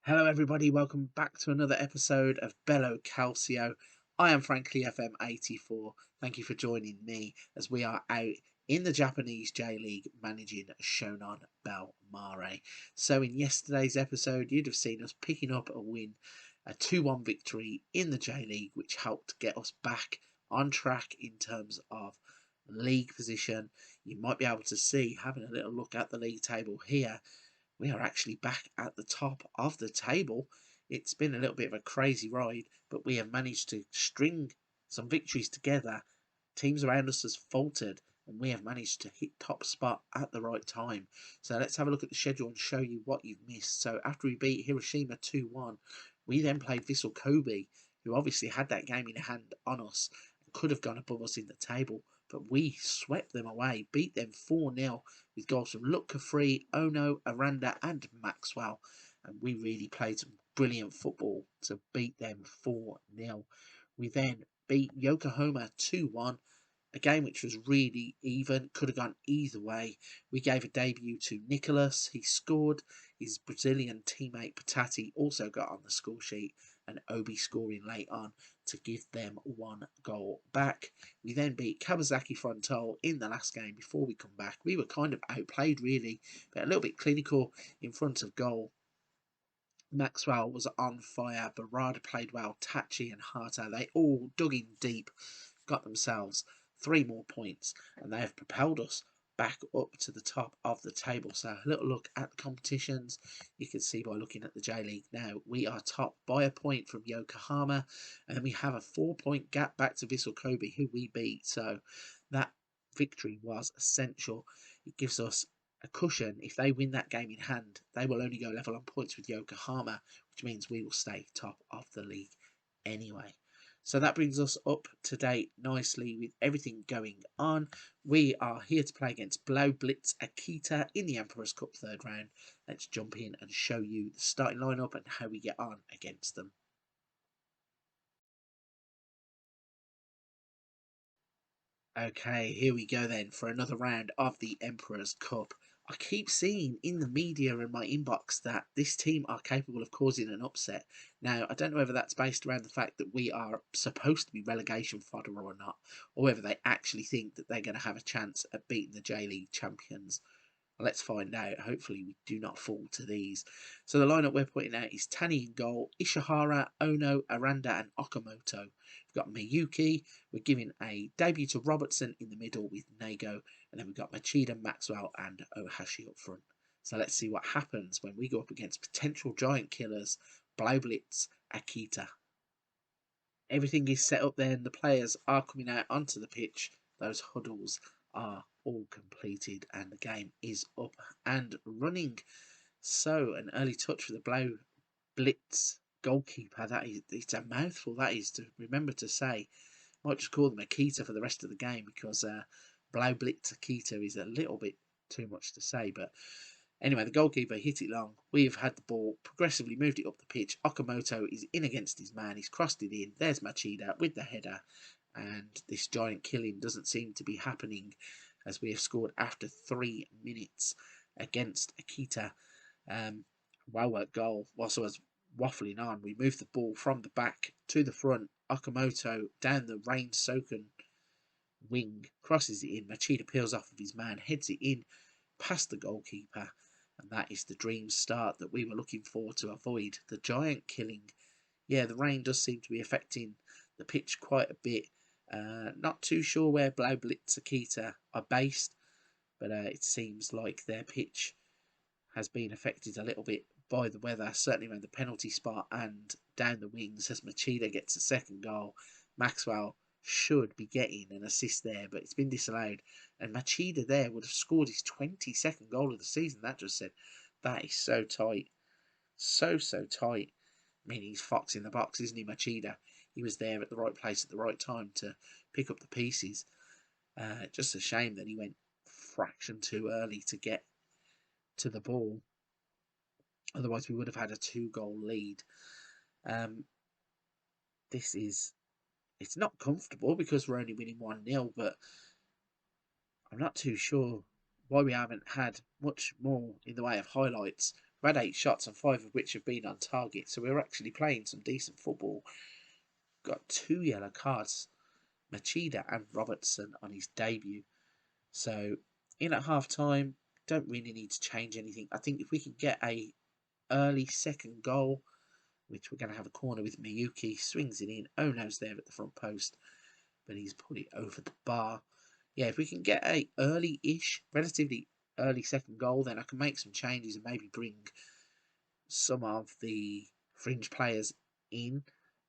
Hello everybody, welcome back to another episode of Bello Calcio. I am frankly FM84. Thank you for joining me as we are out in the Japanese J-League managing Shonan Bellmare. So in yesterday's episode, you'd have seen us picking up a win, a 2-1 victory in the J-League, which helped get us back on track in terms of league position. You might be able to see, having a little look at the league table here, we are actually back at the top of the table. It's been a little bit of a crazy ride, but we have managed to string some victories together. Teams around us has faltered, and we have managed to hit top spot at the right time. So let's have a look at the schedule and show you what you've missed. So after we beat Hiroshima 2-1, we then played Vissel Kobe, who obviously had that game in hand on us and could have gone above us in the table. But we swept them away, beat them 4-0 with goals from Lutka-Free, Ono, Aranda and Maxwell. And we really played some brilliant football to beat them 4-0. We then beat Yokohama 2-1, a game which was really even, could have gone either way. We gave a debut to Nicholas. He scored. His Brazilian teammate Patati also got on the score sheet, and Obi scoring late on to give them 1 goal back. We then beat Kawasaki Frontale in the last game before we come back. We were kind of outplayed really, but a little bit clinical in front of goal. Maxwell was on fire, Barada played well, Tachi and Hata, they all dug in deep, got themselves 3 more points, and they have propelled us back up to the top of the table. So a little look at the competitions. You can see by looking at the J-League now, we are top by a point from Yokohama, and then we have a 4-point gap back to Vissel Kobe, who we beat. So that victory was essential. It gives us a cushion. If they win that game in hand, they will only go level on points with Yokohama, which means we will stay top of the league anyway. So that brings us up to date nicely with everything going on. We are here to play against Blaublitz Akita in the Emperor's Cup 3rd round. Let's jump in and show you the starting lineup and how we get on against them. Okay, here we go then for another round of the Emperor's Cup. I keep seeing in the media in my inbox that this team are capable of causing an upset. Now, I don't know whether that's based around the fact that we are supposed to be relegation fodder or not, or whether they actually think that they're going to have a chance at beating the J-League champions. Let's find out. Hopefully we do not fall to these. So the lineup we're putting out is Tani in goal, Ishihara, Ono, Aranda and Okamoto. We've got Miyuki. We're giving a debut to Robertson in the middle with Nego. And then we've got Machida, Maxwell and Ohashi up front. So let's see what happens when we go up against potential giant killers, Blaublitz Akita. Everything is set up there and the players are coming out onto the pitch. Those huddles are all completed and the game is up and running. So an early touch for the Blaublitz goalkeeper. It's a mouthful, that is, to remember to say. Might just call them Akita for the rest of the game because Blaublitz Akita is a little bit too much to say, but anyway, the goalkeeper hit it long. We've had the ball, progressively moved it up the pitch. Okamoto is in against his man. He's crossed it in. There's Machida with the header. And this giant killing doesn't seem to be happening as we have scored after 3 minutes against Akita. Well worked goal. Whilst I was waffling on, we moved the ball from the back to the front. Okamoto down the rain-soaken wing, crosses it in. Machida peels off of his man, heads it in past the goalkeeper, and that is the dream start that we were looking for to avoid the giant killing. Yeah, the rain does seem to be affecting the pitch quite a bit. Not too sure where Blaublitz Akita are based, but it seems like their pitch has been affected a little bit by the weather, certainly around the penalty spot and down the wings as Machida gets a second goal. Maxwell should be getting an assist there, but it's been disallowed. And Machida there would have scored his 22nd goal of the season. That just said, that is so tight. So tight. I mean, he's fox in the box, isn't he, Machida? He was there at the right place at the right time to pick up the pieces. Just a shame that he went fraction too early to get to the ball. Otherwise, we would have had a 2-goal lead. It's not comfortable because we're only winning 1-0, but I'm not too sure why we haven't had much more in the way of highlights We've had 8 shots and 5 of which have been on target, so we're actually playing some decent football. Got 2 yellow cards, Machida and Robertson on his debut. So in at half time, don't really need to change anything. I think if we can get a early second goal, which we're going to have a corner with Miyuki, swings it in. Ono's there at the front post, but he's put it over the bar. Yeah, if we can get a early-ish, relatively early second goal, then I can make some changes and maybe bring some of the fringe players in.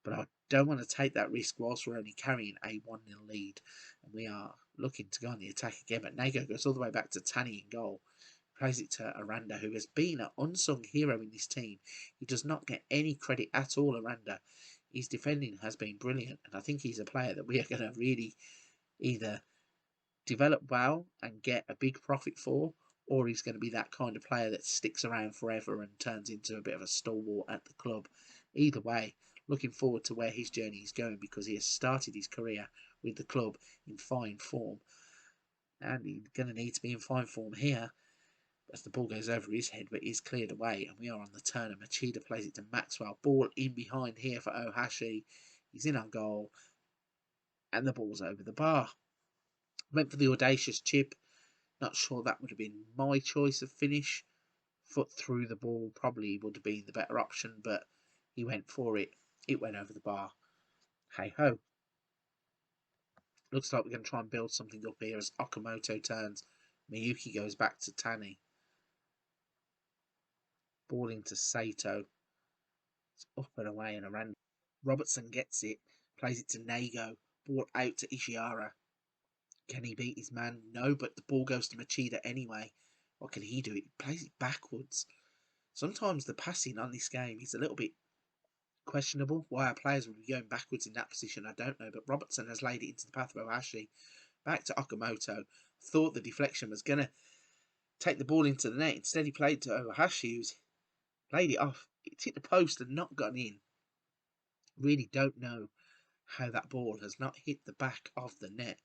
But I don't want to take that risk whilst we're only carrying a 1-0 lead. And we are looking to go on the attack again. But Nago goes all the way back to Tani in goal. Plays it to Aranda, who has been an unsung hero in this team. He does not get any credit at all, Aranda. His defending has been brilliant. And I think he's a player that we are going to really either develop well and get a big profit for, or he's going to be that kind of player that sticks around forever and turns into a bit of a stalwart at the club. Either way, looking forward to where his journey is going, because he has started his career with the club in fine form, and he's going to need to be in fine form here as the ball goes over his head, but is cleared away, and we are on the turn, and Machida plays it to Maxwell. Ball in behind here for Ohashi. He's in on goal, and the ball's over the bar. Went for the audacious chip. Not sure that would have been my choice of finish. Foot through the ball probably would have been the better option, but he went for it. It went over the bar. Hey ho. Looks like we're going to try and build something up here as Okamoto turns. Miyuki goes back to Tani. Ball into Sato. It's up and away and around. Robertson gets it. Plays it to Nago. Ball out to Ishihara. Can he beat his man? No, but the ball goes to Machida anyway. What can he do? He plays it backwards. Sometimes the passing on this game is a little bit questionable. Why our players would be going backwards in that position, I don't know. But Robertson has laid it into the path of Ohashi. Back to Okamoto. Thought the deflection was going to take the ball into the net. Instead, he played to Ohashi, who's played it off. It hit the post and not gone in. Really don't know how that ball has not hit the back of the net.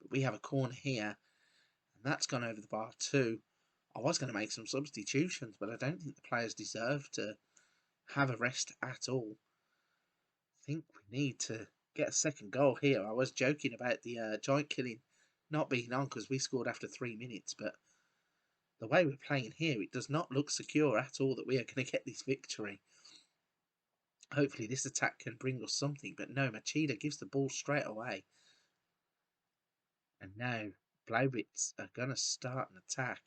But we have a corner here, and that's gone over the bar too. I was going to make some substitutions, but I don't think the players deserve to have a rest at all. I think we need to get a second goal here. I was joking about the giant killing not being on because we scored after 3 minutes, but the way we're playing here, it does not look secure at all that we are going to get this victory. Hopefully this attack can bring us something, but no, Machida gives the ball straight away. And now Blaublitz are going to start an attack.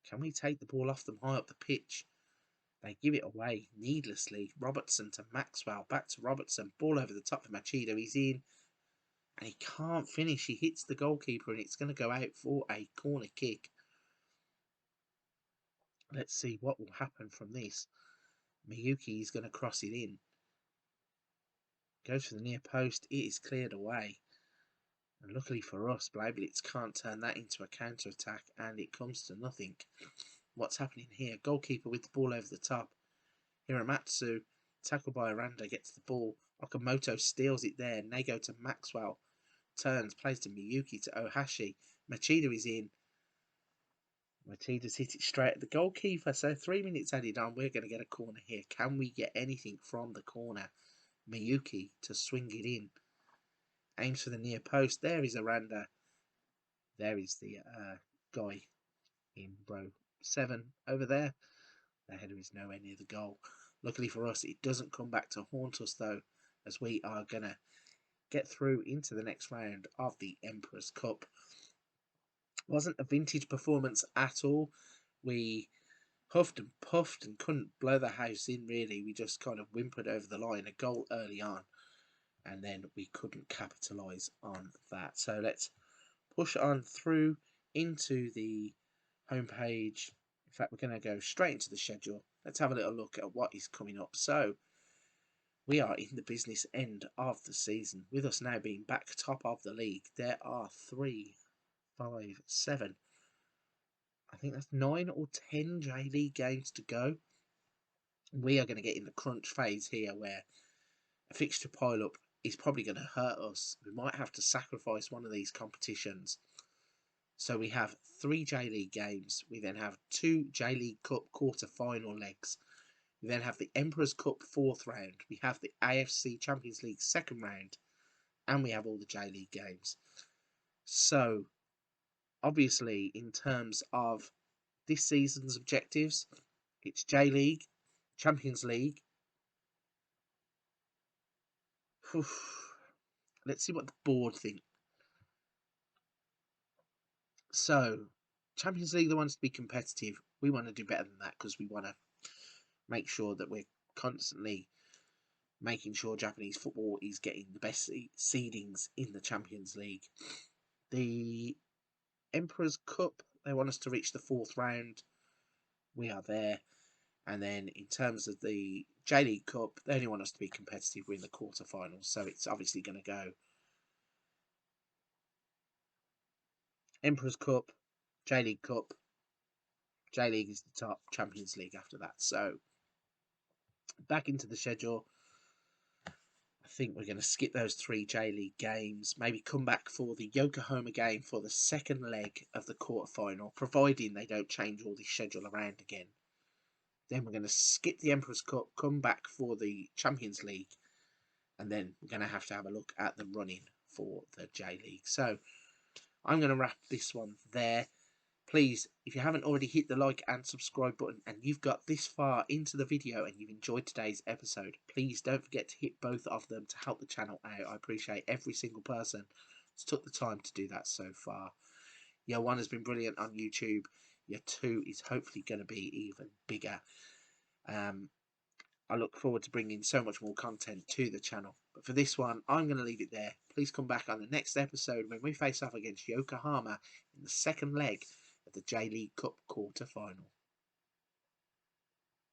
Can we take the ball off them high up the pitch? They give it away needlessly. Robertson to Maxwell. Back to Robertson. Ball over the top for Machida. He's in. And he can't finish. He hits the goalkeeper and it's going to go out for a corner kick. Let's see what will happen from this. Miyuki is going to cross it in. Goes for the near post. It is cleared away. And luckily for us, Blaublitz can't turn that into a counter-attack, and it comes to nothing. What's happening here? Goalkeeper with the ball over the top. Hiramatsu, tackled by Aranda, gets the ball. Okamoto steals it there. Nago to Maxwell. Turns, plays to Miyuki to Ohashi. Machida is in. Machida's hit it straight at the goalkeeper. So 3 minutes added on. We're going to get a corner here. Can we get anything from the corner? Miyuki to swing it in. Aims for the near post. There is Aranda. There is the guy in row 7 over there. The header is nowhere near the goal. Luckily for us, it doesn't come back to haunt us though, as we are going to get through into the next round of the Emperor's Cup. It wasn't a vintage performance at all. We huffed and puffed and couldn't blow the house in really. We just kind of whimpered over the line, a goal early on, and then we couldn't capitalise on that. So let's push on through into the homepage. In fact, we're going to go straight into the schedule. Let's have a little look at what is coming up. So we are in the business end of the season, with us now being back top of the league. There are 3, 5, 7. I think that's 9 or 10 J League games to go. We are going to get in the crunch phase here, where a fixture pile up is probably going to hurt us. We might have to sacrifice one of these competitions So we have 3 J-League games. We then have 2 J-League Cup quarter-final legs. We then have the Emperor's Cup 4th round. We have the AFC Champions League 2nd round. And we have all the J-League games. So, obviously, in terms of this season's objectives, it's J-League, Champions League. Let's see what the board think. So, Champions League, they want us to be competitive. We want to do better than that because we want to make sure that we're constantly making sure Japanese football is getting the best seedings in the Champions League. The Emperor's Cup, they want us to reach the 4th round. We are there. And then in terms of the J-League Cup, they only want us to be competitive. We're in the quarterfinals, so it's obviously going to go Emperor's Cup, J-League Cup. J-League is the top, Champions League after that. So back into the schedule. I think we're going to skip those 3 J-League games, maybe come back for the Yokohama game for the 2nd leg of the quarterfinal, providing they don't change all the schedule around again. Then we're going to skip the Emperor's Cup, come back for the Champions League, and then we're going to have a look at the running for the J-League. So I'm going to wrap this one there. Please, if you haven't already, hit the like and subscribe button, and you've got this far into the video and you've enjoyed today's episode, please don't forget to hit both of them to help the channel out. I appreciate every single person that's took the time to do that so far. Year 1 has been brilliant on YouTube. Year 2 is hopefully going to be even bigger. I look forward to bringing so much more content to the channel. But for this one, I'm going to leave it there. Please come back on the next episode when we face off against Yokohama in the 2nd leg of the J-League Cup quarter-final.